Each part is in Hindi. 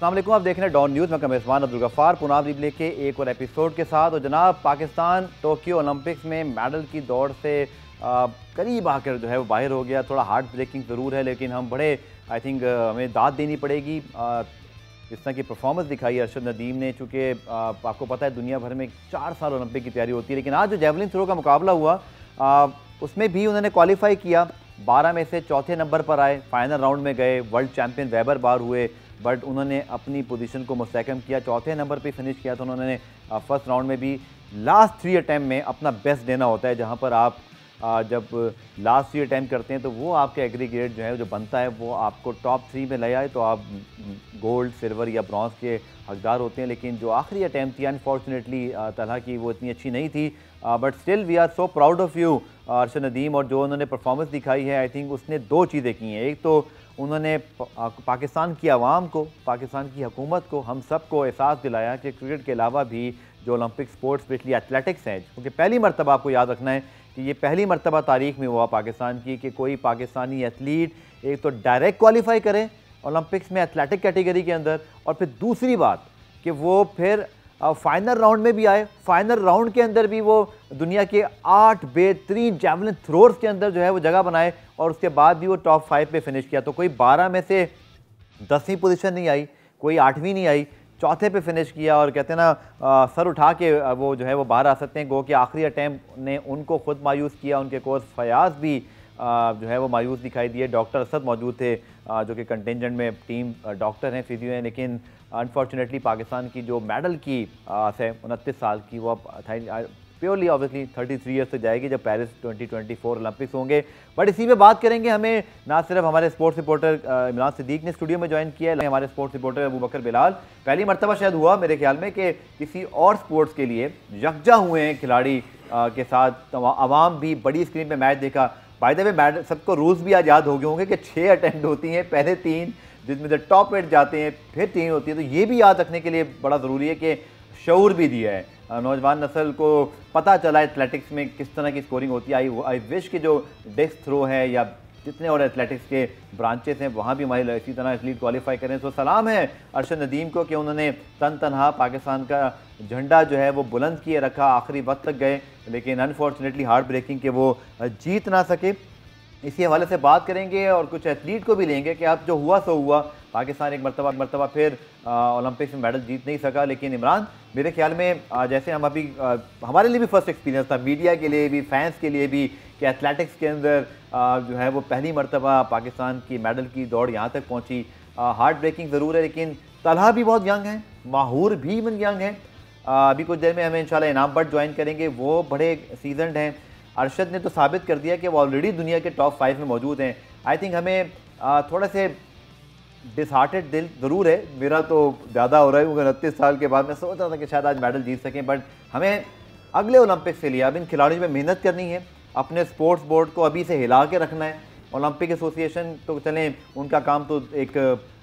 अस्सलाम वालेकुम, आप देख रहे हैं डॉन न्यूज़ में मेज़बान अब्दुल गफ्फार पुनाब रिप्ले के एक और एपिसोड के साथ। और जनाब, पाकिस्तान टोक्यो ओलंपिक्स में मेडल की दौड़ से करीब आकर जो है वो बाहर हो गया। थोड़ा हार्ट ब्रेकिंग ज़रूर है, लेकिन हम बड़े आई थिंक हमें दाद देनी पड़ेगी इस तरह की परफॉर्मेंस दिखाई अरशद नदीम ने। चूँकि आपको पता है दुनिया भर में 4 साल ओलंपिक की तैयारी होती है, लेकिन आज जो जेवलिन थ्रो का मुकाबला हुआ उसमें भी उन्होंने क्वालिफाई किया। 12 में से चौथे नंबर पर आए, फाइनल राउंड में गए। वर्ल्ड चैंपियन वेबर बार हुए, बट उन्होंने अपनी पोजीशन को मुस्तहकम किया, चौथे नंबर पे फिनिश किया। तो उन्होंने फर्स्ट राउंड में भी लास्ट 3 अटैम्प्ट में अपना बेस्ट देना होता है। जहाँ पर आप जब लास्ट 3 अटैम्प्ट करते हैं तो वो आपके एग्रीगेट जो है जो बनता है वो आपको टॉप 3 में ले आए तो आप गोल्ड, सिल्वर या ब्रॉन्ज के हकदार होते हैं। लेकिन जो आखिरी अटैम्प्ट थी अनफॉर्चुनेटली तलहा की, वो इतनी अच्छी नहीं थी। But still we are so proud of you Arshad Nadeem. और जो उन्होंने परफॉर्मेंस दिखाई है, आई थिंक उसने 2 चीज़ें की हैं। एक तो उन्होंने पाकिस्तान की आवाम को, पाकिस्तान की हुकूमत को, हम सब को एहसास दिलाया कि क्रिकेट के अलावा भी जो ओलंपिक स्पोर्ट्स स्पेशली एथलेटिक्स हैं, क्योंकि पहली मरतबा आपको याद रखना है कि ये पहली मरतबा तारीख में हुआ पाकिस्तान की कि कोई पाकिस्तानी एथलीट एक तो डायरेक्ट क्वालिफाई करे ओलंपिक्स में एथलेटिक कैटेगरी के अंदर, और फिर दूसरी बात कि वो फिर फाइनल राउंड में भी आए। फाइनल राउंड के अंदर भी वो दुनिया के 8 बेहतरीन जैवलिन थ्रोअर्स के अंदर जो है वो जगह बनाए, और उसके बाद भी वो टॉप 5 पे फिनिश किया। तो कोई 12 में से 10वीं पोजीशन नहीं आई, कोई 8वीं नहीं आई, चौथे पे फिनिश किया। और कहते हैं ना सर उठा के वो जो है वो बाहर आ सकते हैं। गो कि आखिरी अटैम्प्ट ने उनको खुद मायूस किया, उनके कोच फयाज भी जो है वो मायूस दिखाई दिए। डॉक्टर असद मौजूद थे जो कि कंटिजेंट में टीम डॉक्टर हैं, फिजियो हैं, लेकिन अनफॉर्चुनेटली पाकिस्तान की जो मेडल की आस है 29 साल की, वो अब प्योरली ऑब्वियसली 33 ईयर्स तक जाएगी जब पेरिस 2024 ओलंपिक्स होंगे। बट इसी पे बात करेंगे। हमें ना सिर्फ हमारे स्पोर्ट्स रिपोर्टर इमरान सिद्दीक ने स्टूडियो में ज्वाइन किया है, हमारे स्पोर्ट्स रिपोर्टर अबू बकर बिलाल। पहली मरतबा शायद हुआ मेरे ख्याल में कि किसी और स्पोर्ट्स के लिए यकजा हुए हैं खिलाड़ी के साथ, आवाम भी बड़ी स्क्रीन पर मैच देखा। बाय द वे सबको रूल्स भी आज याद हो गए होंगे कि 6 अटैम्प्ट होती हैं, पहले 3 जिसमें से टॉप 8 जाते हैं, फिर 3 होती है। तो ये भी याद रखने के लिए बड़ा ज़रूरी है कि शऊर भी दिया है नौजवान नस्ल को, पता चला एथलेटिक्स में किस तरह की स्कोरिंग होती है। आई विश कि जो डिस्क थ्रो है या जितने और एथलेटिक्स के ब्रांचेस हैं वहाँ भी हमारे इसी तरह एथलीट क्वालिफाई करें। तो सलाम है अरशद नदीम को कि उन्होंने तनहा पाकिस्तान का झंडा जो है वो बुलंद किए रखा, आखिरी वक्त तक गए, लेकिन अनफॉर्चुनेटली हार्ट ब्रेकिंग के वो जीत ना सके। इसी हवाले से बात करेंगे और कुछ एथलीट को भी लेंगे कि अब जो हुआ सो हुआ। पाकिस्तान एक मरतबा फिर ओलंपिक्स में मेडल जीत नहीं सका। लेकिन इमरान, मेरे ख्याल में जैसे हम अभी हमारे लिए भी फर्स्ट एक्सपीरियंस था, मीडिया के लिए भी, फैंस के लिए भी, कि एथलेटिक्स के अंदर जो है वो पहली मरतबा पाकिस्तान की मेडल की दौड़ यहाँ तक पहुँची। हार्ट ब्रेकिंग ज़रूर है, लेकिन तलहा भी बहुत यंग है, माहूर भी यंग है। अभी कुछ देर में हमें इंशाल्लाह इनाम बट ज्वाइन करेंगे, वो बड़े सीजनड हैं। अरशद ने तो साबित कर दिया कि वो ऑलरेडी दुनिया के टॉप 5 में मौजूद हैं। आई थिंक हमें थोड़ा से डिसहार्टेड दिल ज़रूर है, मेरा तो ज़्यादा हो रहा है क्योंकि 29 साल के बाद मैं सोच रहा था कि शायद आज मेडल जीत सकें। बट हमें अगले ओलंपिक्स के लिए अब इन खिलाड़ियों में मेहनत करनी है, अपने स्पोर्ट्स बोर्ड को अभी से हिला के रखना है। ओलंपिक एसोसिएशन तो चलें, उनका काम तो एक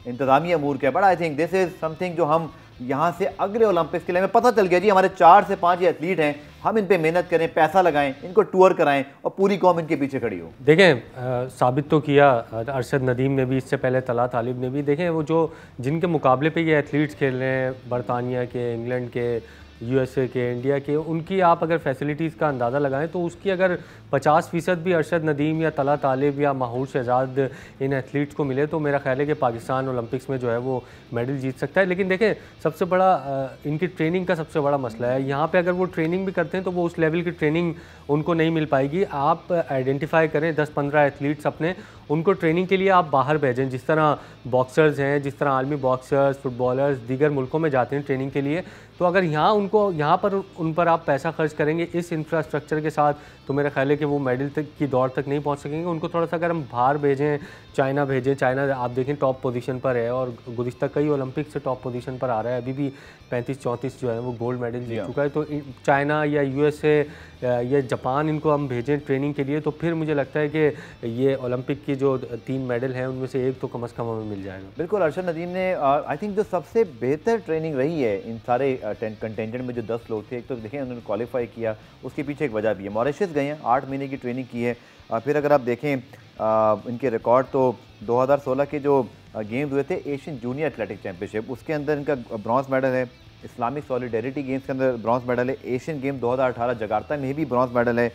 इंतज़ामी अमूर का है, but I think this is something जो हम यहाँ से अगले ओलंपिक्स के लिए, हमें पता चल गया जी हमारे 4 से 5 एथलीट हैं, हम इन पे मेहनत करें, पैसा लगाएं, इनको टूर कराएं और पूरी कौम इनके पीछे खड़ी हो। देखें साबित तो किया अरशद नदीम ने भी, इससे पहले तलहा तालिब ने भी। देखें वो जो जिनके मुकाबले पे ये एथलीट्स खेल रहे हैं, बरतानिया के, इंग्लैंड के, यूएसए के, इंडिया के, उनकी आप अगर फैसिलिटीज़ का अंदाज़ा लगाएं तो उसकी अगर 50% भी अरशद नदीम या तलहा तालिब या माहूर शहजाद इन एथलीट्स को मिले तो मेरा ख्याल है कि पाकिस्तान ओलंपिक्स में जो है वो मेडल जीत सकता है। लेकिन देखें सबसे बड़ा इनकी ट्रेनिंग का सबसे बड़ा मसला है। यहाँ पे अगर वो ट्रेनिंग भी करते हैं तो वो उस लेवल की ट्रेनिंग उनको नहीं मिल पाएगी। आप आइडेंटिफाई करें 10-15 एथलीट्स अपने, उनको ट्रेनिंग के लिए आप बाहर भेजें। जिस तरह बॉक्सर्स हैं, जिस तरह आर्मी बॉक्सर्स, फुटबॉलर्स दीगर मुल्कों में जाते हैं ट्रेनिंग के लिए, तो अगर यहाँ पर उन पर आप पैसा खर्च करेंगे इस इंफ्रास्ट्रक्चर के साथ, तो मेरा ख्याल है कि वो मेडल तक की दौड़ तक नहीं पहुँच सकेंगे। उनको थोड़ा सा अगर हम बाहर भेजें, चाइना भेजें, चाइना आप देखें टॉप पोजीशन पर है और गुज़िश्ता कई ओलंपिक से टॉप पोजीशन पर आ रहा है, अभी भी 35-34 जो है वो गोल्ड मेडल जीत चुका है। तो चाइना या यूएसए या जापान, इनको हम भेजें ट्रेनिंग के लिए, तो फिर मुझे लगता है कि ये ओलंपिक की जो 3 मेडल हैं उनमें से एक तो कम अज़ कम हमें मिल जाएगा। बिल्कुल, अरशद नदीम ने आई थिंक जो सबसे बेहतर ट्रेनिंग रही है इन सारे कंटेंजेंट में जो 10 लोग थे, एक तो देखें उन्होंने क्वालिफाई किया, उसके पीछे एक वजह भी है, मॉरिशस गए हैं, 8 महीने की ट्रेनिंग की है। फिर अगर आप देखें इनके रिकॉर्ड तो 2016 के जो गेम्स हुए थे एशियन जूनियर एथलेटिक चैंपियनशिप, उसके अंदर इनका ब्रॉन्ज मेडल है। इस्लामिक सॉलिडेरिटी गेम्स के अंदर ब्रॉन्ज मेडल है। एशियन गेम 2018 जकार्ता में भी ब्रॉन्ज मेडल है।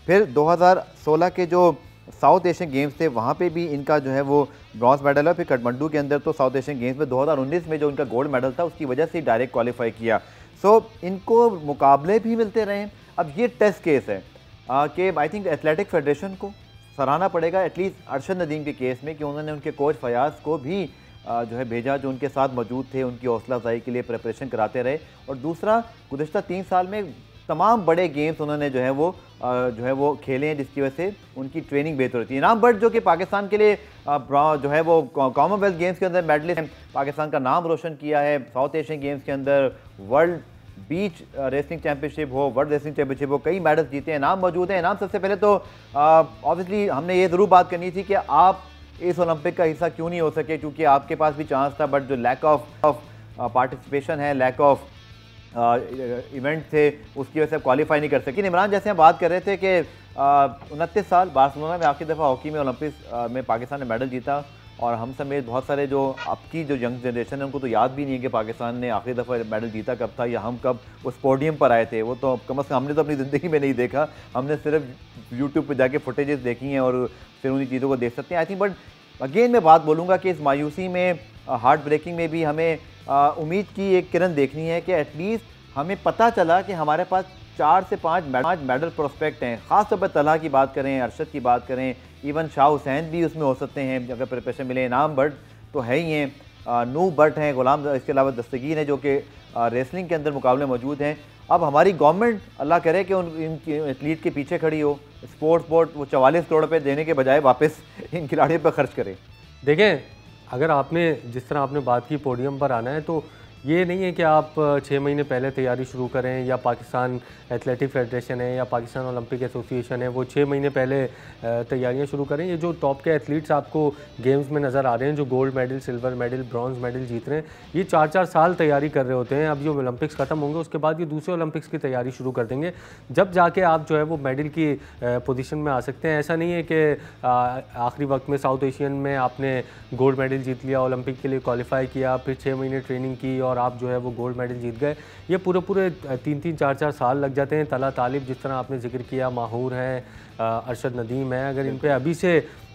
फिर 2016 के जो साउथ एशियन गेम्स थे वहाँ पे भी इनका जो है वो ब्रॉन्ज मेडल है। फिर काठमांडू के अंदर तो साउथ एशियन गेम्स में 2019 में जो इनका गोल्ड मेडल था उसकी वजह से डायरेक्ट क्वालिफाई किया। सो इनको मुकाबले भी मिलते रहे। अब ये टेस्ट केस है कि आई थिंक एथलेटिक फेडरेशन को सराहना पड़ेगा एटलीस्ट अरशद नदीम के केस में कि उन्होंने उनके कोच फयाज को भी जो है भेजा, जो उनके साथ मौजूद थे, उनकी हौसला अफजाई के लिए प्रिपरेशन कराते रहे। और दूसरा, गुज़िश्ता 3 साल में तमाम बड़े गेम्स उन्होंने जो है वो खेले हैं, जिसकी वजह से उनकी ट्रेनिंग बेहतर होती है। इनाम भट्ट जो कि पाकिस्तान के लिए जो है वो कॉमनवेल्थ गेम्स के अंदर मेडलिस्ट हैं, पाकिस्तान का नाम रोशन किया है। साउथ एशियन गेम्स के अंदर वर्ल्ड बीच रेसलिंग चैंपियनशिप हो, वर्ल्ड रेसलिंग चैंपियनशिप हो, कई मेडल्स जीते हैं, इनाम मौजूद हैं। इनाम सबसे पहले तो ऑब्वियसली हमने ये ज़रूर बात करनी थी कि आप इस ओलंपिक का हिस्सा क्यों नहीं हो सके, क्योंकि आपके पास भी चांस था, बट जो लैक ऑफ पार्टिसिपेशन है, लैक ऑफ इवेंट थे, उसकी वजह से क्वालिफाई नहीं कर सके। इमरान, जैसे हम बात कर रहे थे कि 29 साल बार्सिलोना में आखिरी दफ़ा हॉकी में ओलंपिक्स में पाकिस्तान ने मेडल जीता, और हम समेत बहुत सारे जो अब की जो यंग जनरेशन है उनको तो याद भी नहीं है कि पाकिस्तान ने आखिरी दफ़ा मेडल जीता कब था, या हम कब उस पोडियम पर आए थे। वो तो कम से कम हमने तो अपनी ज़िंदगी में नहीं देखा, हमने सिर्फ यूट्यूब पर जाके फुटेजेस देखी हैं और फिर उन्हीं चीज़ों को देख सकते हैं। आई थिंक बट अगेन मैं बात बोलूँगा कि इस मायूसी में, हार्ट ब्रेकिंग में भी हमें उम्मीद की एक किरण देखनी है कि एटलीस्ट हमें पता चला कि हमारे पास 4 से 5 मेडल प्रोस्पेक्ट हैं। ख़ास तौर पर तलहा की बात करें, अरशद की बात करें, इवन शाह हुसैन भी उसमें हो सकते हैं अगर प्रिपरेशन मिले। इनाम भट्ट तो है ही हैं, नूह भट्ट हैं, गुलाम, इसके अलावा दस्तगीर हैं जो कि रेसलिंग के अंदर मुकाबले मौजूद हैं। अब हमारी गवर्नमेंट अल्लाह करे कि इन एथलीट के पीछे खड़ी हो, स्पोर्ट्स बोर्ड वो 44 करोड़ रुपये देने के बजाय वापस इन खिलाड़ियों पर खर्च करे। देखें, अगर आपने जिस तरह आपने बात की पोडियम पर आना है, तो ये नहीं है कि आप 6 महीने पहले तैयारी शुरू करें, या पाकिस्तान एथलेटिक फेडरेशन है या पाकिस्तान ओलंपिक एसोसिएशन है वो 6 महीने पहले तैयारियां शुरू करें। ये जो टॉप के एथलीट्स आपको गेम्स में नज़र आ रहे हैं, जो gold medal, silver medal, bronze medal जीत रहे हैं, ये 4-4 साल तैयारी कर रहे होते हैं। अब जो ओलंपिक्स ख़त्म होंगे उसके बाद ये दूसरे ओलंपिक्स की तैयारी शुरू कर देंगे, जब जाके आप जो है वो मेडल की पोजीशन में आ सकते हैं। ऐसा नहीं है कि आखिरी वक्त में साउथ एशियन में आपने गोल्ड मेडल जीत लिया, ओलंपिक के लिए क्वालिफाई किया, फिर 6 महीने ट्रेनिंग की और आप जो है वो गोल्ड मेडल जीत गए। ये पूरे 3-3, 4-4 साल लग जाते हैं। तलहा तालिब, जिस तरह आपने जिक्र किया, माहूर हैं, अरशद नदीम है, अगर इन पे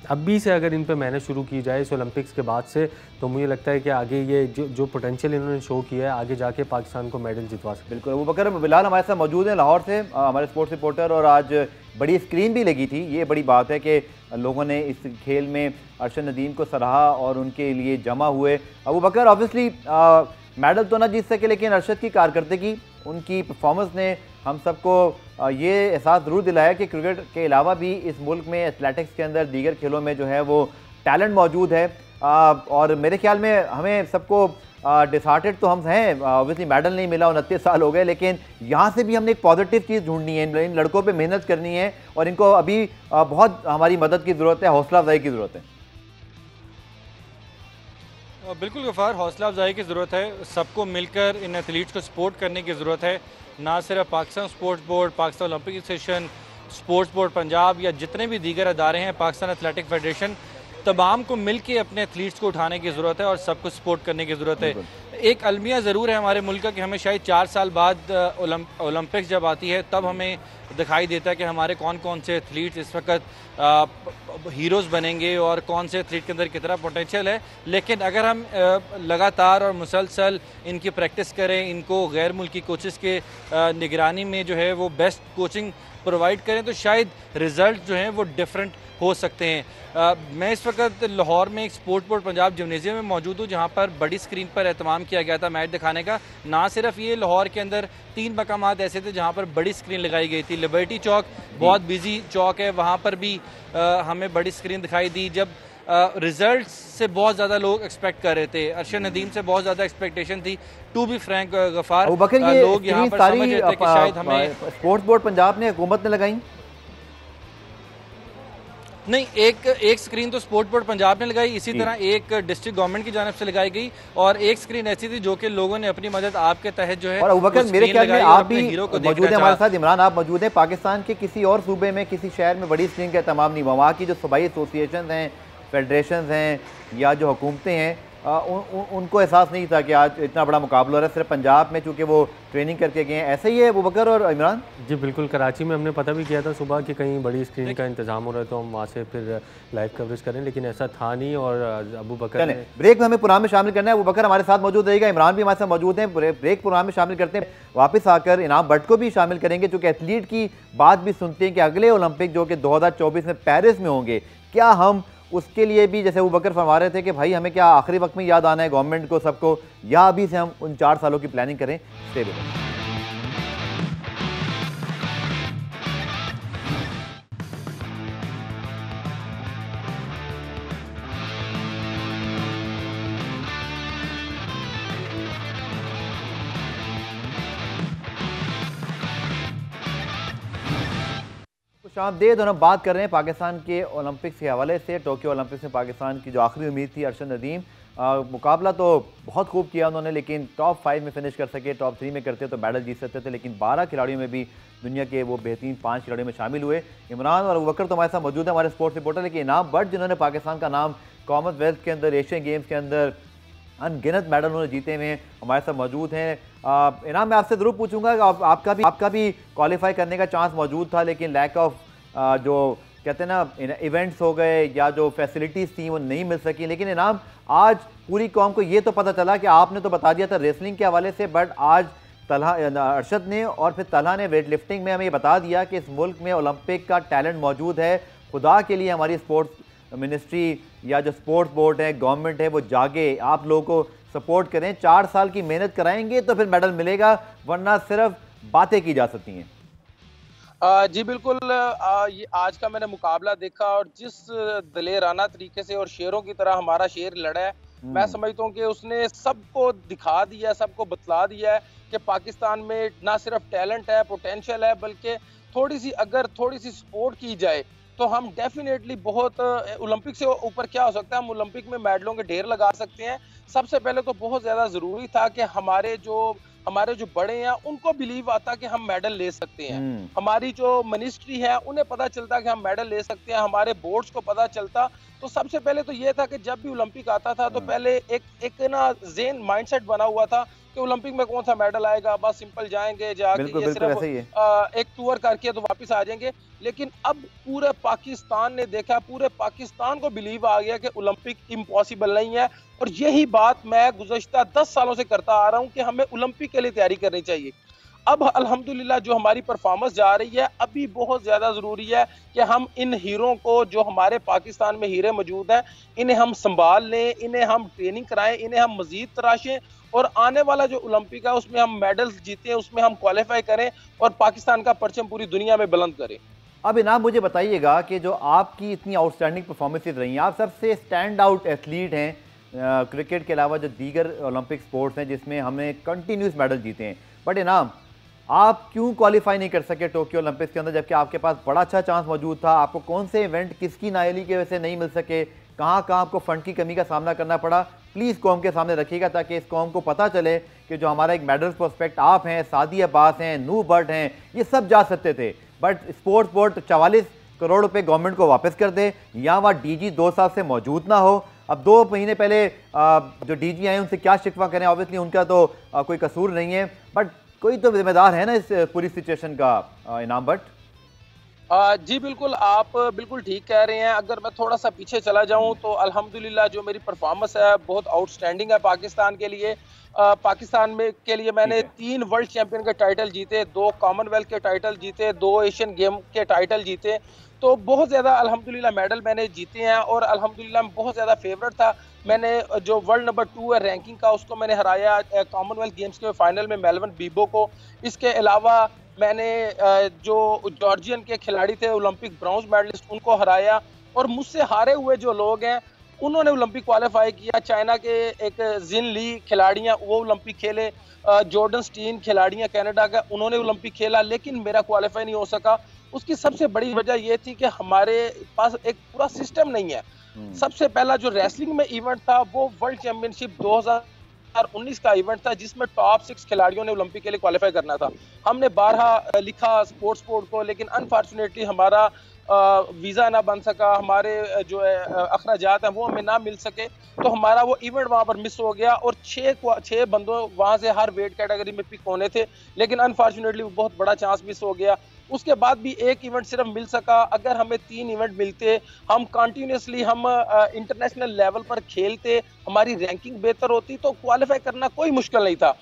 अभी से अगर इन पे मेहनत शुरू की जाए इस ओलंपिक्स के बाद से, तो मुझे लगता है कि आगे ये जो पोटेंशियल इन्होंने शो किया है, आगे जाके पाकिस्तान को मेडल जितवा सकते। बिल्कुल। अबू बकर बिलाल हमारे साथ मौजूद हैं लाहौर से, हमारे स्पोर्ट्स रिपोर्टर, और आज बड़ी स्क्रीन भी लगी थी। ये बड़ी बात है कि लोगों ने इस खेल में अरशद नदीम को सराहा और उनके लिए जमा हुए। अबू बकर, ऑब्वियसली मेडल तो ना जीत सके, लेकिन अरशद की कारकर्दगी, उनकी परफॉर्मेंस ने हम सबको ये एहसास ज़रूर दिलाया कि क्रिकेट के अलावा भी इस मुल्क में एथलेटिक्स के अंदर दीगर खेलों में जो है वो टैलेंट मौजूद है। और मेरे ख्याल में हमें सबको डिसहार्टेड तो हम हैं, ऑब्वियसली मेडल नहीं मिला, 29 साल हो गए, लेकिन यहाँ से भी हमने एक पॉजिटिव चीज़ ढूंढनी है। इन लड़कों पे मेहनत करनी है और इनको अभी बहुत हमारी मदद की ज़रूरत है, हौसला अफजाई की ज़रूरत है। बिल्कुल गफ़ार, हौसला अफजाई की ज़रूरत है। सबको मिलकर इन एथलीट्स को सपोर्ट करने की ज़रूरत है। ना सिर्फ Pakistan sports board, Pakistan Olympic association, sports board Punjab या जितने भी दीगर अदारे हैं, पाकिस्तान एथलेटिक फेडरेशन, तमाम को मिल के अपने एथलीट्स को उठाने की ज़रूरत है और सबको सपोर्ट करने की ज़रूरत है। एक अलमिया ज़रूर है हमारे मुल्क का कि हमें शायद 4 साल बाद ओलंपिक्स जब आती है तब हमें दिखाई देता है कि हमारे कौन कौन से एथलीट्स इस वक्त हीरोज़ बनेंगे और कौन से एथलीट के अंदर कितना पोटेंशियल है। लेकिन अगर हम लगातार और मुसलसल इनकी प्रैक्टिस करें, इनको गैर मुल्की कोचेस के निगरानी में जो है वो बेस्ट कोचिंग प्रोवाइड करें, तो शायद रिज़ल्ट जो हैं वो डिफरेंट हो सकते हैं। मैं इस वक्त लाहौर में एक स्पोर्ट्स बोर्ड पंजाब जिम्नेजियम में मौजूद हूँ, जहाँ पर बड़ी स्क्रीन पर एहतमाम किया गया था मैच दिखाने का। ना सिर्फ ये, लाहौर के अंदर 3 मकामात ऐसे थे जहाँ पर बड़ी स्क्रीन लगाई गई थी। लिबर्टी चौक बहुत बिजी चौक है, वहाँ पर भी हमें बड़ी स्क्रीन दिखाई दी। जब रिजल्ट से बहुत ज़्यादा लोग एक्सपेक्ट कर रहे थे, अरशद नदीम से बहुत ज़्यादा एक्सपेक्टेशन थी। टू बी फ्रैंक गफ़ार, लोग यहाँ पर समझ रहे थे कि शायद हमें स्पोर्ट्स बोर्ड पंजाब ने, हुकूमत ने लगाई नहीं। एक स्क्रीन तो स्पोर्ट्स बोर्ड पंजाब ने लगाई, इसी तरह एक डिस्ट्रिक्ट गवर्नमेंट की जानिब से लगाई गई, और एक स्क्रीन ऐसी थी जो कि लोगों ने अपनी मदद आपके तहत जो है। और अबू बकर, मेरे ख्याल में आप भी मौजूद हैं हमारे साथ, इमरान आप मौजूद हैं। पाकिस्तान के किसी और सूबे में, किसी शहर में बड़ी स्क्रीन का एहतमाम नहीं हुआ। वहाँ की जो सूबाई एसोसिएशन हैं फेडरेशन हैं या जो हुकूमतें हैं उनको एहसास नहीं था कि आज इतना बड़ा मुकाबला हो रहा है। सिर्फ पंजाब में चूँकि वो ट्रेनिंग करके गए हैं, ऐसा ही है अबूबकर और इमरान? जी बिल्कुल, कराची में हमने पता भी किया था सुबह कि कहीं बड़ी स्क्रीन का इंतजाम हो रहा है तो हम वहाँ से फिर लाइव कवरेज करें, लेकिन ऐसा था नहीं। और अबूबकर ने ब्रेक में हमें प्रोग्राम में शामिल करना है। अबूबकर हमारे साथ मौजूद रहेगा, इमरान भी हमारे साथ मौजूद हैं। ब्रेक प्रोग्राम में शामिल करते हैं, वापस आकर इनाम भट्ट को भी शामिल करेंगे, चूँकि एथलीट की बात भी सुनते हैं कि अगले ओलंपिक जो कि 2024 में पेरिस में होंगे, क्या हम उसके लिए भी, जैसे अबूबकर फरमा रहे थे कि भाई हमें क्या आखिरी वक्त में याद आना है गवर्नमेंट को, सबको, या अभी से हम उन 4 सालों की प्लानिंग करें? Stay with us. खुशामदीद। और हम बात कर रहे हैं पाकिस्तान के ओलंपिक्स के हवाले से। टोक्यो ओलंपिक्स में पाकिस्तान की जो आखिरी उम्मीद थी अरशद नदीम, मुकाबला तो बहुत खूब किया उन्होंने, लेकिन टॉप 5 में फिनिश कर सके। टॉप 3 में करते तो मेडल जीत सकते थे, लेकिन 12 खिलाड़ियों में भी दुनिया के वो बेहतरीन 5 खिलाड़ियों में शामिल हुए। इमरान और अबूबकर तो हमारे साथ मौजूद है, हमारे स्पोर्ट्स रिपोर्टर, लेकिन इनाम भट्ट जिन्होंने पाकिस्तान का नाम कॉमनवेल्थ के अंदर, एशियन गेम्स के अंदर अनगिनत मेडल उन्होंने जीते हुए हैं, हमारे साथ मौजूद हैं। इनाम, मैं आपसे ज़रूर पूछूंगा कि आपका भी क्वालिफाई करने का चांस मौजूद था, लेकिन लैक ऑफ जो कहते हैं ना इवेंट्स हो गए या जो फैसिलिटीज़ थी वो नहीं मिल सकी। लेकिन इनाम, आज पूरी कौम को ये तो पता चला कि आपने तो बता दिया था रेसलिंग के हवाले से, बट आज तलहा, अरशद ने और फिर तलहा ने वेट लिफ्टिंग में हमें ये बता दिया कि इस मुल्क में ओलंपिक का टैलेंट मौजूद है। खुदा के लिए हमारी स्पोर्ट्स मिनिस्ट्री या जो स्पोर्ट्स बोर्ड है, गवर्नमेंट है, वो जागे, आप लोगों को सपोर्ट करें। 4 साल की मेहनत कराएंगे तो फिर मेडल मिलेगा, वरना सिर्फ बातें की जा सकती हैं। जी बिल्कुल, ये आज का मैंने मुकाबला देखा और जिस दलेराना तरीके से और शेरों की तरह हमारा शेर लड़ा है, मैं समझता हूँ कि उसने सबको दिखा दिया, सबको बतला दिया है कि पाकिस्तान में ना सिर्फ टैलेंट है, पोटेंशियल है, बल्कि अगर थोड़ी सी सपोर्ट की जाए तो हम डेफिनेटली बहुत ओलंपिक से ऊपर क्या हो सकता है, हम ओलंपिक में मेडलों के ढेर लगा सकते हैं। सबसे पहले तो बहुत ज़्यादा ज़रूरी था कि हमारे जो बड़े हैं उनको बिलीव आता कि हम मेडल ले सकते हैं। हमारी जो मिनिस्ट्री है उन्हें पता चलता कि हम मेडल ले सकते हैं, हमारे बोर्ड्स को पता चलता। तो सबसे पहले तो ये था कि जब भी ओलंपिक आता था तो पहले एक ना ज़ेन माइंडसेट बना हुआ था कि ओलंपिक में कौन सा मेडल आएगा, बस सिंपल जाएंगे, जाके ये सिर्फ एक टूर करके तो वापस आ जाएंगे। लेकिन अब पूरे पाकिस्तान ने देखा, पूरे पाकिस्तान को बिलीव आ गया कि ओलंपिक इम्पॉसिबल नहीं है। और यही बात मैं गुज़श्ता 10 सालों से करता आ रहा हूं कि हमें ओलंपिक के लिए तैयारी करनी चाहिए। अब अल्हम्दुलिल्लाह जो हमारी परफॉर्मेंस जा रही है, अभी बहुत ज़्यादा ज़रूरी है कि हम इन हीरों को, जो हमारे पाकिस्तान में हीरे मौजूद हैं, इन्हें हम संभाल लें, इन्हें हम ट्रेनिंग कराएं, इन्हें हम मज़ीद तराशें और आने वाला जो ओलंपिक है उसमें हम मेडल्स जीतें, उसमें हम क्वालिफाई करें और पाकिस्तान का परचम पूरी दुनिया में बुलंद करें। अब इनाम, मुझे बताइएगा कि जो आपकी इतनी आउटस्टैंडिंग परफॉर्मेंसेज रही हैं, आप सबसे स्टैंड आउट एथलीट हैं क्रिकेट के अलावा जो दीगर ओलंपिक स्पोर्ट्स हैं जिसमें हमने कंटिन्यूस मेडल जीते हैं, बट इनाम आप क्यों क्वालिफाई नहीं कर सके टोक्यो ओलंपिक्स के अंदर, जबकि आपके पास बड़ा अच्छा चांस मौजूद था? आपको कौन से इवेंट, किसकी नाअहली की वजह से नहीं मिल सके, कहाँ कहाँ आपको फंड की कमी का सामना करना पड़ा? प्लीज़ कौम के सामने रखिएगा ताकि इस कौम को पता चले कि जो हमारा एक मेडल प्रोस्पेक्ट आप हैं, सादी अब्बास हैं, नूह भट्ट हैं, ये सब जा सकते थे, बट स्पोर्ट्स बोर्ड 44 करोड़ रुपए गवर्नमेंट को वापस कर दे, या वहाँ डीजी 2 साल से मौजूद ना हो। अब 2 महीने पहले जो डीजी आए उनसे क्या शिकवा करें, ऑब्वियसली उनका तो कोई कसूर नहीं है, बट कोई तो जिम्मेदार है ना इस पूरी सिचुएशन का, इनाम भट्ट? जी बिल्कुल, आप बिल्कुल ठीक कह रहे हैं। अगर मैं थोड़ा सा पीछे चला जाऊं तो अल्हम्दुलिल्लाह जो मेरी परफॉर्मेंस है बहुत आउटस्टैंडिंग है पाकिस्तान के लिए। पाकिस्तान में के लिए मैंने 3 वर्ल्ड चैंपियन के टाइटल जीते, 2 कॉमनवेल्थ के टाइटल जीते, 2 एशियन गेम के टाइटल जीते। तो बहुत ज़्यादा अल्हम्दुलिल्लाह मेडल मैंने जीते हैं और अल्हम्दुलिल्लाह मैं बहुत ज़्यादा फेवरेट था। मैंने जो वर्ल्ड नंबर 2 है रैंकिंग का, उसको मैंने हराया कॉमनवेल्थ गेम्स के फाइनल में मेलविन बीबो को। इसके अलावा मैंने जो जॉर्जियन के खिलाड़ी थे ओलंपिक ब्रॉन्ज मेडलिस्ट, उनको हराया। और मुझसे हारे हुए जो लोग हैं उन्होंने ओलंपिक क्वालिफाई किया। चाइना के एक जिन ली खिलाड़ी हैं, वो ओलंपिक खेले। जॉर्डन स्टीन खिलाड़ी हैं कनाडा का, उन्होंने ओलंपिक खेला, लेकिन मेरा क्वालिफाई नहीं हो सका। उसकी सबसे बड़ी वजह ये थी कि हमारे पास एक पूरा सिस्टम नहीं है। सबसे पहला जो रेसलिंग में इवेंट था वो वर्ल्ड चैंपियनशिप 2019 का इवेंट था, जिसमें टॉप 6 खिलाड़ियों ने ओलंपिक के लिए क्वालिफाई करना था। हमने 12 लिखा स्पोर्ट्स बोर्ड को, लेकिन अनफॉर्चुनेटली हमारा वीज़ा ना बन सका, हमारे जो है अखराजात हैं वो हमें ना मिल सके, तो हमारा वो इवेंट वहाँ पर मिस हो गया। और छः बंदों वहाँ से हर वेट कैटेगरी में पिक होने थे, लेकिन अनफॉर्चुनेटली बहुत बड़ा चांस मिस हो गया। उसके बाद भी एक इवेंट सिर्फ मिल सका। अगर हमें 3 इवेंट मिलते, हम कंटिन्यूसली हम इंटरनेशनल लेवल पर खेलते, हमारी रैंकिंग बेहतर होती, तो क्वालिफाई करना कोई मुश्किल नहीं था।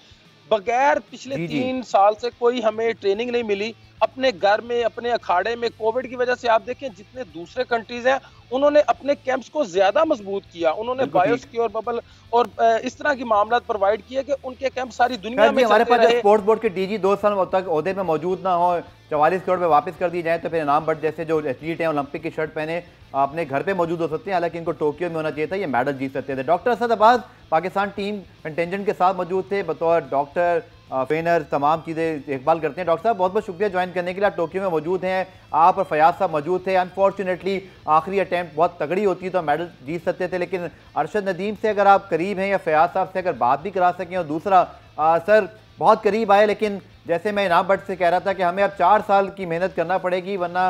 बगैर पिछले जी जी 3 साल से कोई हमें ट्रेनिंग नहीं मिली। अपने घर में, अपने अखाड़े में, कोविड की वजह से आप देखें जितने दूसरे कंट्रीज हैं उन्होंने अपने कैंप्स को ज्यादा मजबूत किया, उन्होंने बिल्कुल ठीक। बायोसिक्योर बबल और इस तरह की मामला प्रोवाइड किए कि उनके कैंप सारी दुनिया शायद में जी हमारे चलते पास जब रहे। स्पोर्ट्स बोर्ड के डीजी 2 साल तक ओहदे में मौजूद ना हो, 44 करोड़ में वापस कर दी जाए, तो फिर इनाम बट जैसे जो एथलीट हैं ओलंपिक की शर्ट पहने अपने घर पे मौजूद हो सकते हैं, हालांकि इनको टोक्यो में होना चाहिए था, ये मेडल जीत सकते थे। Doctor Asad Abbas Pakistan team contingent के साथ मौजूद थे, बतौर डॉक्टर ट्रेनर तमाम चीज़ें देखभाल करते हैं। डॉक्टर साहब बहुत बहुत शुक्रिया ज्वाइन करने के लिए। आप टोक्यो में मौजूद हैं, आप और फयाज साहब मौजूद थे। अनफॉर्चुनेटली आखिरी अटैम्प्ट बहुत तगड़ी होती तो मेडल जीत सकते थे, लेकिन अरशद नदीम से अगर आप करीब हैं या फयाज साहब से अगर बात भी करा सकें। और दूसरा सर बहुत करीब आए, लेकिन जैसे मैं इनाम भट्ट से कह रहा था कि हमें अब 4 साल की मेहनत करना पड़ेगी, वरना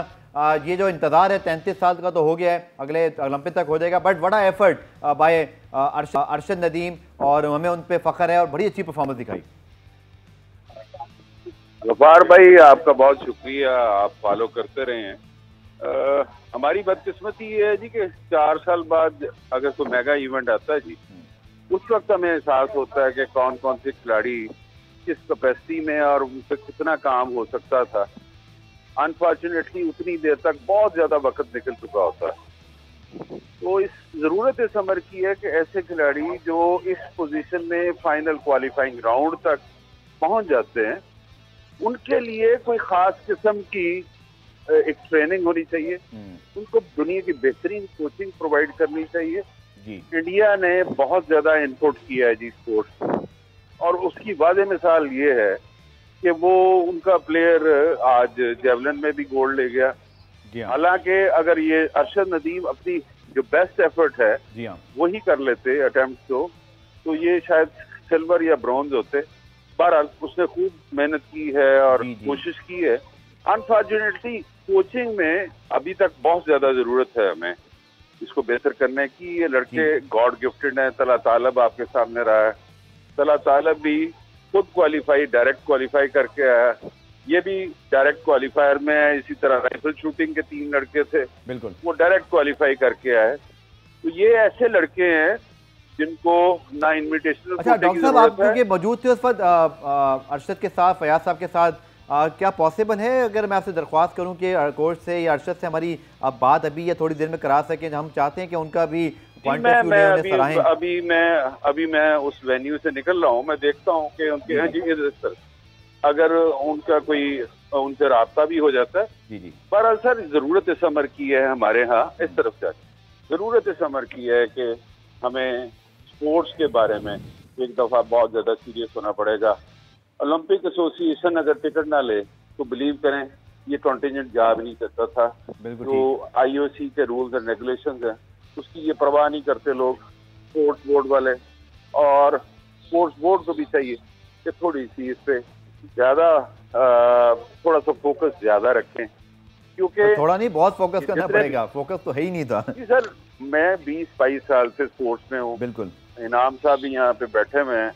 ये जो इंतज़ार है 33 साल का तो हो गया है, अगले ओलंपिक तक हो जाएगा। बट बड़ा एफर्ट बाय अरशद नदीम, और हमें उन पर फ़ख्र है और बड़ी अच्छी परफॉर्मेंस दिखाई। गफ्फार भाई आपका बहुत शुक्रिया, आप फॉलो करते रहे हैं। हमारी बदकिस्मती ये है जी कि 4 साल बाद अगर कोई मेगा इवेंट आता है जी, उस वक्त हमें एहसास होता है कि कौन कौन से खिलाड़ी किस कैपेसिटी में और उनसे कितना काम हो सकता था। अनफॉर्चुनेटली उतनी देर तक बहुत ज्यादा वक्त निकल चुका होता है। तो इस जरूरत इस अमर की है कि ऐसे खिलाड़ी जो इस पोजीशन में फाइनल क्वालिफाइंग राउंड तक पहुंच जाते हैं, उनके लिए कोई खास किस्म की एक ट्रेनिंग होनी चाहिए, उनको दुनिया की बेहतरीन कोचिंग प्रोवाइड करनी चाहिए जी। इंडिया ने बहुत ज्यादा इनपुट किया है जी स्पोर्ट्स, और उसकी वाज़ेह मिसाल ये है कि वो उनका प्लेयर आज जेवलिन में भी गोल्ड ले गया। हालांकि अगर ये अरशद नदीम अपनी जो बेस्ट एफर्ट है वही कर लेते अटेम्प्ट को, तो ये शायद सिल्वर या ब्रॉन्ज होते। बहरहाल उसने खूब मेहनत की है और कोशिश की है। अनफॉर्चुनेटली कोचिंग में अभी तक बहुत ज्यादा जरूरत है हमें इसको बेहतर करने की। ये लड़के गॉड गिफ्टेड हैं। तला तालब आपके सामने रहा है, तला तालब भी खुद क्वालिफाई, डायरेक्ट क्वालिफाई करके आया, ये भी डायरेक्ट क्वालिफायर में है। इसी तरह राइफल शूटिंग के 3 लड़के थे, बिल्कुल वो डायरेक्ट क्वालिफाई करके आए। तो ये ऐसे लड़के हैं जिनको ना इनविटेशनल। अच्छा डॉक्टर साहब, आप क्योंकि मौजूद थे उस वक्त अरशद के साथ, फयाज साहब के साथ, क्या पॉसिबल है अगर मैं आपसे दरख्वास्त करूं कि कोच से या अरशद से हमारी अब बात अभी या थोड़ी देर में करा सकें? हम चाहते हैं कि उनका भी पॉइंट ऑफ व्यू अभी मैं उस वेन्यू से निकल रहा हूं, मैं देखता हूं कि उनके अगर उनका कोई उनसे राब्ता भी हो जाता है। जी। पर सर जरूरत इस अमर की है हमारे यहाँ इस तरफ से, जरूरत इस अमर की है कि हमें स्पोर्ट्स के बारे में एक दफा बहुत ज्यादा सीरियस होना पड़ेगा। ओलंपिक एसोसिएशन अगर टिकट ना ले तो बिलीव करें ये कॉन्टिजेंट जा भी नहीं सकता था। तो IOC के रूल्स एंड रेगुलेशंस हैं उसकी ये परवाह नहीं करते लोग, स्पोर्ट्स बोर्ड वाले। और स्पोर्ट्स बोर्ड को भी चाहिए कि थोड़ी सी इस पे ज्यादा थोड़ा सा फोकस ज्यादा रखें, क्योंकि थोड़ा नहीं बहुत फोकस करना पड़ेगा, फोकस तो है ही नहीं था। जी सर, मैं 20-22 साल से स्पोर्ट्स में हूँ। बिल्कुल। इनाम साहब भी यहाँ पे बैठे हुए हैं।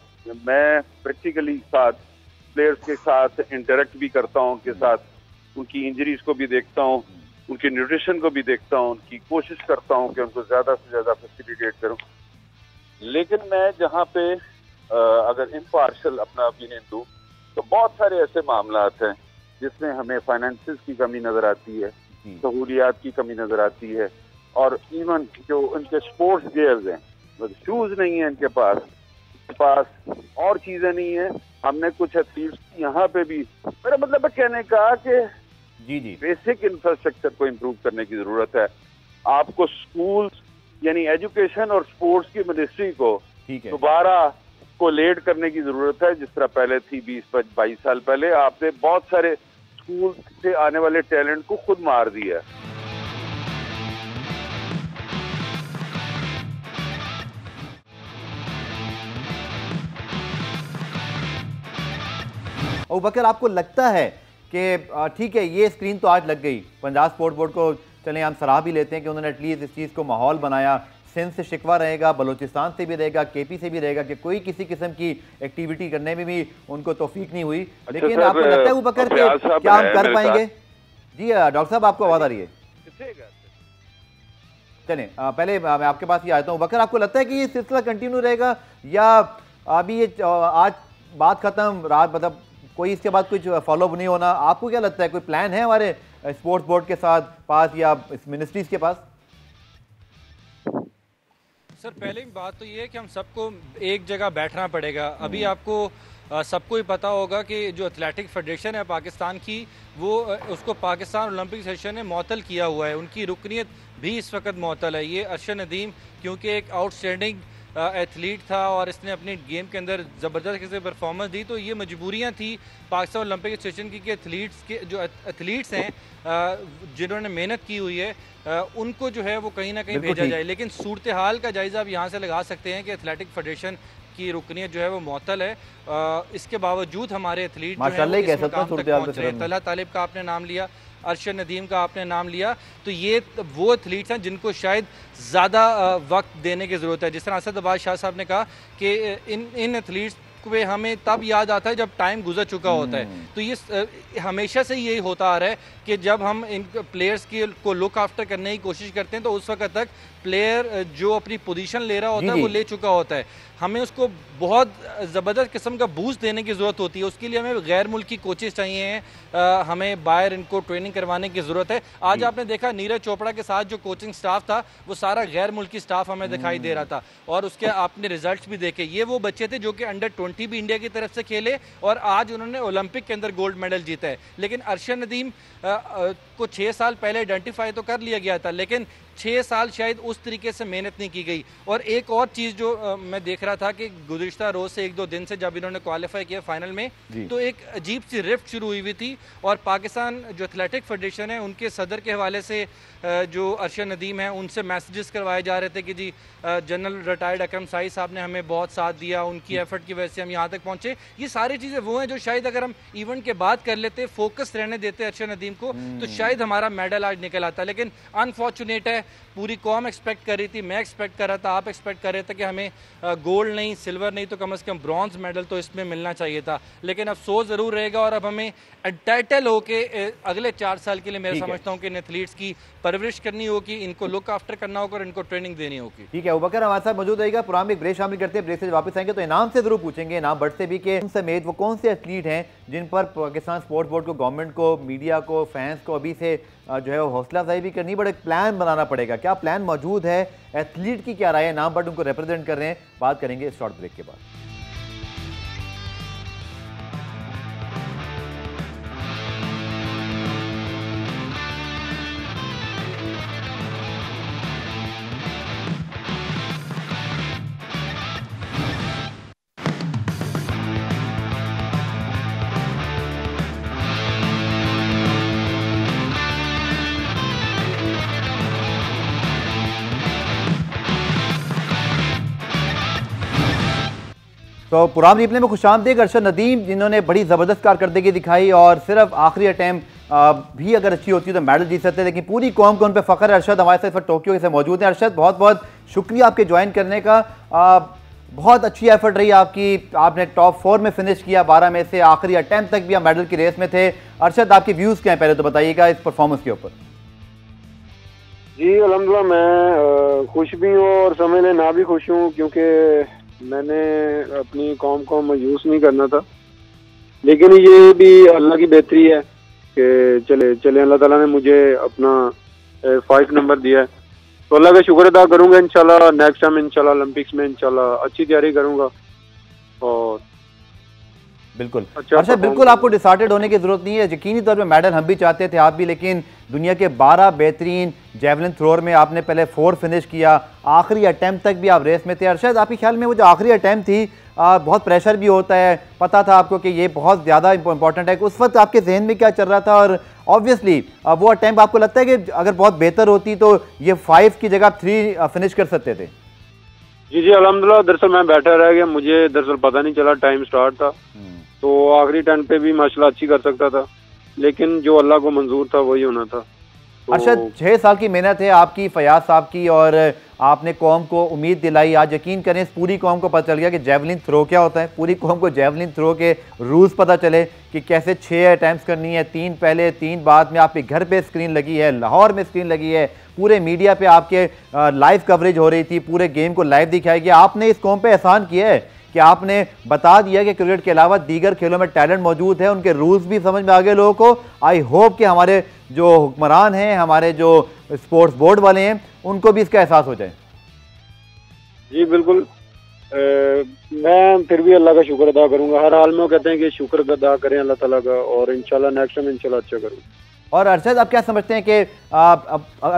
मैं प्रैक्टिकली साथ प्लेयर्स के साथ इंटरेक्ट भी करता हूँ, उनके साथ उनकी इंजरीज को भी देखता हूँ, उनकी न्यूट्रिशन को भी देखता हूँ, उनकी कोशिश करता हूँ कि उनको ज्यादा से ज्यादा फैसिलिटेट करूँ। लेकिन मैं जहाँ पे अगर इम्पार्शल अपना ओपिनियन दूँ तो बहुत सारे ऐसे मामलात हैं जिसमें हमें फाइनेंसिस की कमी नजर आती है, सहूलियात की कमी नजर आती है, और इवन जो उनके स्पोर्ट्स गियर्स हैं, शूज नहीं है इनके पास और चीजें नहीं है। हमने कुछ एथलीट्स यहाँ पे भी, मेरा मतलब है कहने का कि जी बेसिक इंफ्रास्ट्रक्चर को इम्प्रूव करने की जरूरत है। आपको स्कूल्स यानी एजुकेशन और स्पोर्ट्स की मिनिस्ट्री को दोबारा कोलेट करने की जरूरत है, जिस तरह पहले थी 20-22 साल पहले। आपने बहुत सारे स्कूल से आने वाले टैलेंट को खुद मार दिया। अबू बकर, आपको लगता है कि ठीक है ये स्क्रीन तो आज लग गई, पंजाब स्पोर्ट्स बोर्ड को चलें हम सराह भी लेते हैं कि उन्होंने एटलीस्ट इस चीज़ को माहौल बनाया, सिंध से शिकवा रहेगा, बलूचिस्तान से भी रहेगा, केपी से भी रहेगा कि कोई किसी किस्म की एक्टिविटी करने में भी उनको तौफीक नहीं हुई। लेकिन आपको लगता है अबूबकर के क्या हम कर पाएंगे? जी डॉक्टर साहब आपको आवाज़ आ रही है? चलें पहले मैं आपके पास ही आता हूँ। बकर आपको लगता है कि ये सिलसिला कंटिन्यू रहेगा या अभी ये आज बात खत्म, रात मतलब कोई इसके बाद कुछ फॉलोअप नहीं होना? आपको क्या लगता है, कोई प्लान है हमारे स्पोर्ट्स बोर्ड के साथ पास या मिनिस्ट्रीज के पास? सर पहले बात तो ये है कि हम सबको एक जगह बैठना पड़ेगा। अभी आपको सबको ही पता होगा कि जो एथलेटिक फेडरेशन है पाकिस्तान की, वो उसको पाकिस्तान ओलंपिक सेशन ने मअतल किया हुआ है, उनकी रुकनीत भी इस वक्त मअतल है। ये अरशद नदीम क्योंकि एक आउटस्टैंडिंग एथलीट था और इसने अपनी गेम के अंदर ज़बरदस्त किसी परफॉर्मेंस दी, तो ये मजबूरियां थी पाकिस्तान ओलंपिक एसोसिएशन की कि एथलीट्स के जो एथलीट्स हैं जिन्होंने मेहनत की हुई है उनको जो है वो कहीं ना कहीं भेजा जाए। लेकिन सूरत हाल का जायज़ा आप यहाँ से लगा सकते हैं कि एथलेटिक फेडरेशन की रुकनीत जो है वो मअतल है। इसके बावजूद हमारे एथलीट जो है वो इस मुकाम तक पहुँच रहे हैं। तलहा तालिब का आपने नाम लिया, अरशद नदीम का आपने नाम लिया, तो ये वो एथलीट्स हैं जिनको शायद ज़्यादा वक्त देने की ज़रूरत है। जिस तरह असद अब्बास शाह साहब ने कहा कि इन एथलीट्स पे हमें तब याद आता है जब टाइम गुजर चुका होता है। तो ये हमेशा से यही होता आ रहा है कि जब हम इन प्लेयर्स को लुक आफ्टर करने की कोशिश करते हैं तो उस वक्त तक प्लेयर जो अपनी पोजीशन ले रहा होता है वो ले चुका होता है। हमें उसको बहुत ज़बरदस्त किस्म का बूस्ट देने की ज़रूरत होती है। उसके लिए हमें गैर मुल्की कोचेस चाहिए हैं, हमें बाहर इनको ट्रेनिंग करवाने की ज़रूरत है। आज आपने देखा नीरज चोपड़ा के साथ जो कोचिंग स्टाफ था वो सारा गैर मुल्की स्टाफ हमें दिखाई दे रहा था और उसके आपने रिजल्ट्स भी देखे। ये वो बच्चे थे जो कि अंडर 20 भी इंडिया की तरफ से खेले और आज उन्होंने ओलंपिक के अंदर गोल्ड मेडल जीता है। लेकिन अरशद नदीम को 6 साल पहले आइडेंटिफाई तो कर लिया गया था, लेकिन 6 साल शायद उस तरीके से मेहनत नहीं की गई। और एक और चीज़ जो मैं देख रहा था कि गुज़िश्ता रोज़ से 1-2 दिन से जब इन्होंने क्वालिफाई किया फाइनल में तो एक अजीब सी रिफ्ट शुरू हुई थी और पाकिस्तान जो एथलेटिक फेडरेशन है उनके सदर के हवाले से जो अरशद नदीम है उनसे मैसेजेस करवाए जा रहे थे कि जी जनरल रिटायर्ड अकरम साई साहब ने हमें बहुत साथ दिया, उनकी एफर्ट की वजह से हम यहाँ तक पहुँचे। ये सारी चीज़ें वो हैं जो शायद अगर हम इवेंट के बाद कर लेते, फोकस रहने देते अरशद नदीम को, तो शायद हमारा मेडल आज निकल आता। लेकिन अनफॉर्चुनेट है, पूरी कौम एक्सपेक्ट कर रही थी, मैं एक्सपेक्ट कर रहा था, आप एक्सपेक्ट कर रहे थे कि हमें गोल्ड नहीं, सिल्वर नहीं तो कम से कम ब्रॉन्ज मेडल तो इसमें मिलना चाहिए था। लेकिन अफसोस ज़रूर रहेगा और अब हमें टाइटल होके अगले 4 साल के लिए मैं समझता हूँ कि इन एथलीट्स की परवरिश करनी होगी, इनको लुक आफ्टर करना होगा और इनको ट्रेनिंग देनी होगी। ठीक है, अबूबकर हमारे साथ मौजूद रहेगा। पुराने एक ब्रेक शामिल करते हैं, ब्रेक से वापस आएंगे तो इनाम से जरूर पूछेंगे, इनाम बढ़ से भी कि समेत वो कौन से एथलीट हैं जिन पर पाकिस्तान स्पोर्ट्स बोर्ड को, गवर्नमेंट को, मीडिया को, फैंस को अभी से जो है वो हौसला अफजाई भी करनी पड़े, प्लान बनाना पड़ेगा। क्या प्लान मौजूद है, एथलीट की क्या राय है, नाम बट उनको रिप्रेजेंट कर रहे हैं, बात करेंगे इस शॉर्ट ब्रेक के बाद। तो पुराने रिप्ले में खुशामदीद अरशद नदीम जिन्होंने बड़ी ज़बरदस्त कारकर्दगी दिखाई और सिर्फ आखिरी अटैम्प्ट भी अगर अच्छी होती तो मेडल जीत सकते, लेकिन पूरी कौम को उन पर फ़ख्र है। अरशद हमारे साथ टोक्यो से मौजूद हैं। अरशद बहुत बहुत शुक्रिया आपके ज्वाइन करने का, बहुत अच्छी एफर्ट रही आपकी, आपने टॉप 4 में फिनिश किया, 12 में से आखिरी अटैम्प्ट तक भी आप मेडल की रेस में थे। अरशद आपके व्यूज़ क्या हैं, पहले तो बताइएगा इस परफॉर्मेंस के ऊपर। जी अल्हम्दुलिल्लाह मैं खुश भी हूँ और समझ लें ना भी खुश हूँ, क्योंकि मैंने अपनी कौम को मायूस नहीं करना था, लेकिन ये भी अल्लाह की बेहतरी है कि चले अल्लाह ताला ने मुझे अपना 5 नंबर दिया है, तो अल्लाह का शुक्र अदा करूँगा। इंशाल्लाह नेक्स्ट टाइम इंशाल्लाह ओलंपिक्स में इंशाल्लाह अच्छी तैयारी करूँगा। और बिल्कुल अच्छा, बिल्कुल आपको डिसऑर्डर्ड होने की जरूरत नहीं है। यकीनी तौर पे मेडल हम भी चाहते थे, आप भी, लेकिन दुनिया के 12 बेहतरीन जेवलिन थ्रोअर में आपने पहले 4 फिनिश किया, आखिरी अटैम्प्ट तक भी आप रेस में थे। अरशद आपके ख्याल में वो जो आखिरी अटैम्प्ट थी, बहुत प्रेशर भी होता है, पता था आपको कि ये बहुत ज़्यादा इंपॉर्टेंट है, उस वक्त आपके जहन में क्या चल रहा था? और ऑब्वियसली वो अटैम्प्ट आपको लगता है कि अगर बहुत बेहतर होती तो ये 5 की जगह 3 फिनिश कर सकते थे? जी अल्हम्दुलिल्लाह, दरअसल मैं बैठा रह गया, मुझे दरअसल पता नहीं चला, टाइम स्टार्ट था, तो आखिरी 10 पे भी माशाल्लाह अच्छी कर सकता था, लेकिन जो अल्लाह को मंजूर था वही होना था। तो अरशद 6 साल की मेहनत है आपकी, फयाज साहब की, और आपने कौम को उम्मीद दिलाई। आज यकीन करें इस पूरी कौम को पता चल गया कि जेवलिन थ्रो क्या होता है। पूरी कौम को जेवलिन थ्रो के रूल्स पता चले कि कैसे 6 अटैम्प्ट करनी है, 3 पहले 3 बाद में। आपके घर पे स्क्रीन लगी है, लाहौर में स्क्रीन लगी है, पूरे मीडिया पे आपके लाइव कवरेज हो रही थी, पूरे गेम को लाइव दिखाया गया। आपने इस कौम पे एहसान किया है कि आपने बता दिया कि क्रिकेट के अलावा दीगर खेलों में टैलेंट मौजूद है, उनके रूल्स भी समझ में आ गए लोगों को। आई होप कि हमारे जो हुक्मरान हैं, हमारे जो स्पोर्ट्स बोर्ड वाले हैं, उनको भी इसका एहसास हो जाए। जी बिल्कुल, मैं फिर भी अल्लाह का शुक्र अदा करूंगा। हर हाल में वो कहते हैं कि शुक्र अदा करें अल्लाह ताला का, और इंशाल्लाह नेक्स्ट टाइम इंशाल्लाह अच्छा करूँगा। और अरशद, आप क्या समझते हैं कि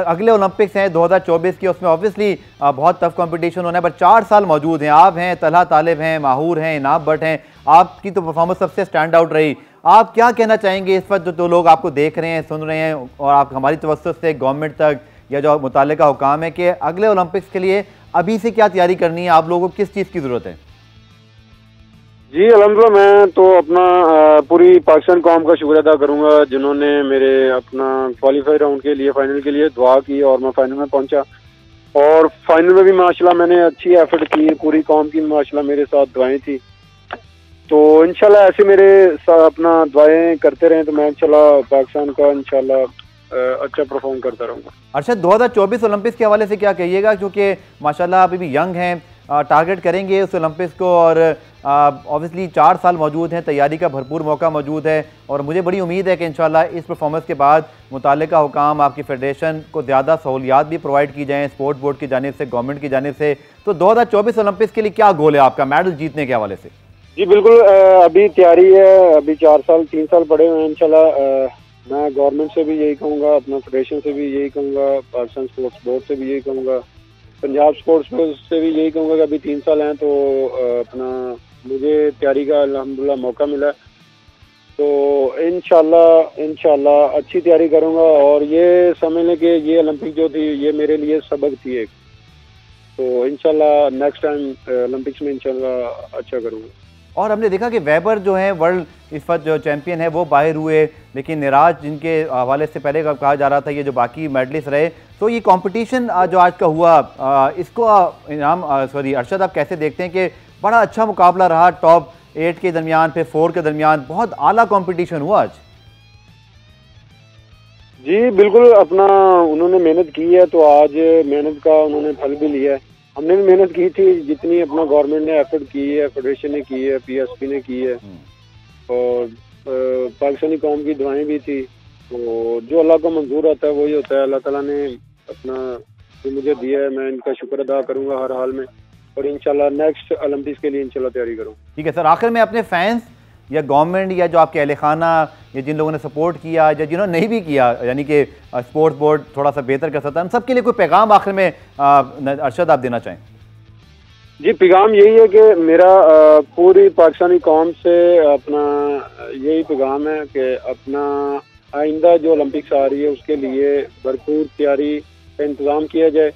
अगले ओलंपिक्स हैं 2024 की, उसमें ऑब्वियसली बहुत टफ कंपटीशन होना है, पर 4 साल मौजूद हैं। आप हैं, तलहा तालिब हैं, माहूर हैं, इनाम भट्ट हैं, आपकी तो परफॉर्मेंस सबसे स्टैंड आउट रही। आप क्या कहना चाहेंगे इस वक्त जो लोग आपको देख रहे हैं, सुन रहे हैं, और आप हमारी तवज्जो से गवर्नमेंट तक या जो मुताल्लिका हुकाम है कि अगले ओलंपिक्स के लिए अभी से क्या तैयारी करनी है, आप लोगों को किस चीज़ की ज़रूरत है? जी अल्हम्दुलिल्लाह, मैं तो अपना पूरी पाकिस्तान कौम का शुक्र अदा करूंगा जिन्होंने मेरे अपना क्वालिफाई राउंड के लिए, फाइनल के लिए दुआ की, और मैं फाइनल में पहुंचा। और फाइनल में भी माशाल्लाह मैंने अच्छी एफर्ट की, पूरी कौम की माशाल्लाह मेरे साथ दुआएं थी। तो इंशाल्लाह ऐसे मेरे साथ अपना दुआएं करते रहें तो मैं इंशाल्लाह पाकिस्तान का इंशाल्लाह अच्छा परफॉर्म करता रहूँगा। अरशद, 2024 ओलंपिक्स के हवाले से क्या कहिएगा, क्योंकि माशाल्लाह अभी भी यंग हैं, टारगेट करेंगे उस ओलंपिक्स को, और ऑब्वियसली 4 साल मौजूद हैं, तैयारी का भरपूर मौका मौजूद है, और मुझे बड़ी उम्मीद है कि इंशाल्लाह इस परफॉर्मेंस के बाद मुताल्लिका हुकाम, आपकी फेडरेशन को ज़्यादा सहूलियात भी प्रोवाइड की जाएँ स्पोर्ट्स बोर्ड की जानिब से, गवर्नमेंट की जानिब से। तो 2024 ओलंपिक्स के लिए क्या गोल है आपका मेडल जीतने के हवाले से? जी बिल्कुल, अभी तैयारी है, अभी 3 साल पड़े हुए हैं। इंशाल्लाह मैं गवर्नमेंट से भी यही कहूँगा, अपना फेडरेशन से भी यही कहूँगा, पाकिस्तान स्पोर्ट्स बोर्ड से भी यही कहूँगा, पंजाब स्पोर्ट्स बोर्ड से भी यही कहूँगा कि अभी 3 साल हैं तो अपना मुझे तैयारी का अल्हम्दुलिल्लाह मौका मिला, तो इंशाल्लाह अच्छी तैयारी करूँगा। और ये समझ लें कि ये ओलंपिक जो थी ये मेरे लिए सबक थी एक, तो इंशाल्लाह नेक्स्ट टाइम ओलंपिक्स में इंशाल्लाह अच्छा करूँगा। और हमने देखा कि वेबर जो है वर्ल्ड इस वक्त जो चैंपियन है वो बाहर हुए, लेकिन निराज जिनके हवाले से पहले कहा जा रहा था ये जो बाकी मेडलिस्ट रहे, तो ये कंपटीशन जो आज का हुआ इसको अरशद आप कैसे देखते हैं कि बड़ा अच्छा मुकाबला रहा, टॉप 8 के दरमियान, फिर 4 के दरमियान, बहुत आला कंपटीशन हुआ आज? जी बिल्कुल, अपना उन्होंने मेहनत की है तो आज मेहनत का उन्होंने फल भी लिया है। हमने भी मेहनत की थी जितनी अपना गवर्नमेंट ने एफर्ट की है, फेडरेशन ने की है, पीएसपी ने की है, और पाकिस्तानी कौम की दुआएं भी थी। तो जो अल्लाह को मंजूर होता है वही होता है। अल्लाह ताला ने अपना जो मुझे दिया है मैं इनका शुक्र अदा करूंगा हर हाल में, और इंशाल्लाह नेक्स्ट ओलंपिक्स के लिए इंशाल्लाह तैयारी करूँ। ठीक है सर, आखिर में अपने फैंस या गवर्नमेंट या जो आपके अहले खाना या जिन लोगों ने सपोर्ट किया या जिन्होंने नहीं भी किया, यानी कि स्पोर्ट्स बोर्ड थोड़ा सा बेहतर कर सकता है, उन सबके लिए कोई पैगाम आखिर में अरशद आप देना चाहें? जी पैगाम यही है कि मेरा पूरी पाकिस्तानी कौम से अपना यही पैगाम है कि अपना आइंदा जो ओलंपिक्स आ रही है उसके लिए भरपूर तैयारी का इंतज़ाम किया जाए,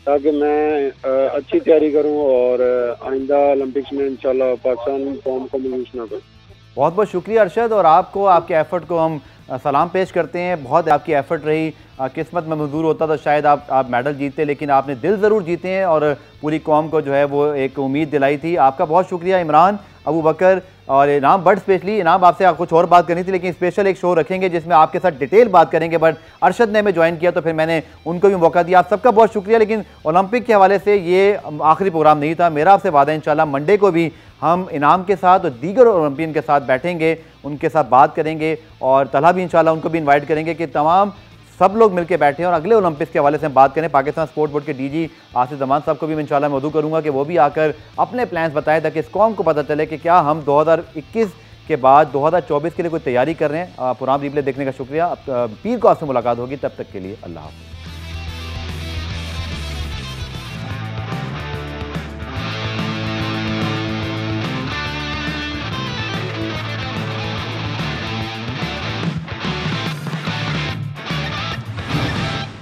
ताकि मैं अच्छी तैयारी करूं और आइंदा ओलंपिक्स में इंशाल्लाह पाकिस्तान कौम को मायूस ना करूं। बहुत बहुत शुक्रिया अरशद, और आपको आपके एफर्ट को हम सलाम पेश करते हैं। बहुत आपकी एफर्ट रही, किस्मत में मंजूर होता तो शायद आप मेडल जीतते, लेकिन आपने दिल ज़रूर जीते हैं और पूरी कौम को जो है वो एक उम्मीद दिलाई थी। आपका बहुत शुक्रिया इमरान, अबू बकर और इनाम भट्ट। स्पेशली इनाम आपसे कुछ और बात करनी थी, लेकिन स्पेशल एक शो रखेंगे जिसमें आपके साथ डिटेल बात करेंगे, बट अरशद ने हमें ज्वाइन किया तो फिर मैंने उनको भी मौका दिया। आप सबका बहुत शुक्रिया। लेकिन ओलंपिक के हवाले से ये आखिरी प्रोग्राम नहीं था, मेरा आपसे वादा है इंशाल्लाह मंडे को भी हम इनाम के साथ और दीगर ओलंपियन के साथ बैठेंगे, उनके साथ बात करेंगे, और तलहा भी इंशाल्लाह उनको भी इन्वाइट करेंगे कि तमाम सब लोग मिलकर बैठे और अगले ओलंपिक्स के हवाले से हम बात करें। पाकिस्तान स्पोर्ट्स बोर्ड के डीजी आसिफ जमान साहब को भी मैं इंशाल्लाह मदऊ करूंगा कि वो भी आकर अपने प्लान्स बताएं, ताकि इस कौम को पता चले कि क्या हम 2021 के बाद 2024 के लिए कोई तैयारी कर रहे हैं। प्रोग्राम रिप्ले देखने का शुक्रिया। पीर को आपसे मुलाकात होगी, तब तक के लिए अल्लाह हाफ़िज़।